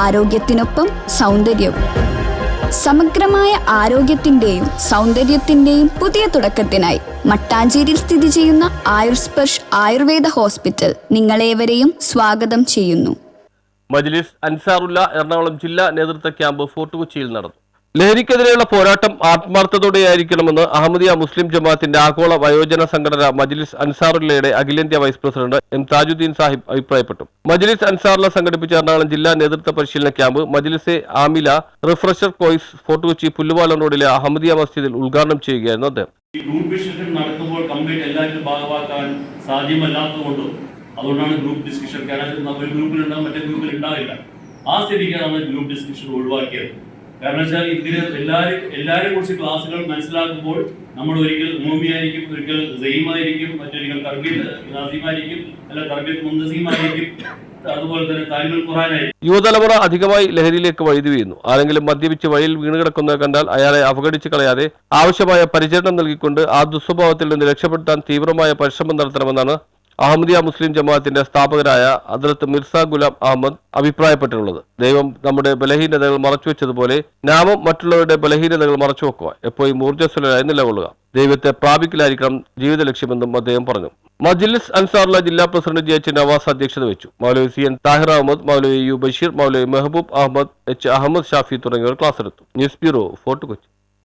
ആരോഗ്യത്തിനൊപ്പം സൗന്ദര്യവും. സമഗ്രമായ ആരോഗ്യത്തിന്റെയും സൗന്ദര്യത്തിന്റെയും പുതിയ തുടക്കത്തിനായി മട്ടാഞ്ചേരിയിൽ സ്ഥിതി ചെയ്യുന്ന ആയുർസ്പർശ് ആയുർവേദ ഹോസ്പിറ്റൽ നിങ്ങളേവരെയും സ്വാഗതം ചെയ്യുന്നു. മജ്ലിസ് അൻസാറുല്ല എറണാകുളം ജില്ലാ നേതൃത്വ ക്യാമ്പ് ഫോർട്ട് കൊച്ചിയിൽ നടന്നു. ലഹരിക്കെതിരെയുള്ള പോരാട്ടം ആത്മാർത്ഥതയോടെയായിരിക്കണമെന്ന് അഹമ്മദിയ മുസ്ലിം ജമാഅത്തിന്റെ ആഗോള വയോജന സംഘടന മജ്ലിസ് അൻസാറുല്ലയുടെ അഖിലേന്ത്യാ vice president M Tajuddin Sahib അഭിപ്രായപ്പെട്ടു. മജ്ലിസ് അൻസാറുല്ല സംഘടിപ്പിച്ച എറണാകുളം ജില്ലാ നേതൃത്വ പരിശീലന camp Majlise Amila refresher course Fort Kochi Pullupalam റോഡിലെ അഹമ്മദിയ മസ്ജിദിൽ ഉദ്ഘാടനം ചെയ്യുകയായിരുന്നു അദ്ദേഹം. ഗ്രൂപ്പ് ഡിസ്കഷൻ നടത്തുമ്പോൾ കംപ്ലീറ്റ് എല്ലാവരും ഭാഗമാക്കാൻ സാധ്യമല്ലാത്തതുകൊണ്ടും അതുകൊണ്ടാണ് ഗ്രൂപ്പ് ഡിസ്കഷൻ. കാരണം ഒരു ഗ്രൂപ്പിലുണ്ടാകും, മറ്റേ ഗ്രൂപ്പിൽ ഉണ്ടാവില്ല. ആ സ്ഥിതിക്കാണ് ഗ്രൂപ്പ് ഡിസ്കഷൻ ഒഴിവാക്കിയത്. കാരണം വെച്ചാൽ ഇതിന് എല്ലാവരെ കുറിച്ച് ക്ലാസ്സുകൾ മനസ്സിലാക്കുമ്പോൾ നമ്മൾ ഒരിക്കൽ ഉമ്മൂമിയായിരിക്കും, ഒരിക്കൽ സൈമായിരിക്കും, മറ്റൊരിക്കൽ തർബീത്ത് നാസീമായിരിക്കും, അല്ല തർബീത്ത് മുന്തസീമായിരിക്കും, അതുപോലെ തന്നെ താലിമുൽ ഖുർആനായിരിക്കും. യുവതലമുറ അധികമായി ലഹരിയിലേക്ക് വഴുതി വീഴുന്നു. ആരെങ്കിലും മദ്യപിച്ച് വഴിയിൽ വീണുകിടക്കുന്നത് കണ്ടാൽ അയാളെ അവഗണിച്ച് കളയാതെ ആവശ്യമായ പരിചരണം നൽകിക്കൊണ്ട് ആ ദുസ്വഭാവത്തിൽ നിന്ന് രക്ഷപ്പെടുത്താൻ തീവ്രമായ പരിശ്രമം നടത്തണമെന്നാണ് അഹമ്മദിയ മുസ്ലിം ജമാഅത്തിന്റെ സ്ഥാപകരായ ഹദ്റത്ത് മിർസ ഗുലാം അഹമ്മദ് അഭിപ്രായപ്പെട്ടിട്ടുള്ളത്. ദൈവം നമ്മുടെ ബലഹീനതകൾ മറച്ചുവെച്ചതുപോലെ നാമും മറ്റുള്ളവരുടെ ബലഹീനതകൾ മറച്ചുവെക്കുക, എപ്പോഴും ഊർജ്ജസ്വലരായി നിലകൊള്ളുക, ദൈവത്തെ പ്രാപിക്കലായിരിക്കണം ജീവിത ലക്ഷ്യമെന്നും അദ്ദേഹം പറഞ്ഞു. മജ്ലിസ് അൻസാറുല്ല ജില്ലാ പ്രസിഡന്റ് JH നവാസ് അധ്യക്ഷത വെച്ചു. മൗലവി CN താഹിർ അഹമ്മദ്, മൗലവി U ബഷീർ, മൗലവി മെഹബൂബ് അഹമ്മദ്, H അഹമ്മദ് ഷാഫി തുടങ്ങിയവർ ക്ലാസ് എടുത്തു. News bureau, fort Kochi.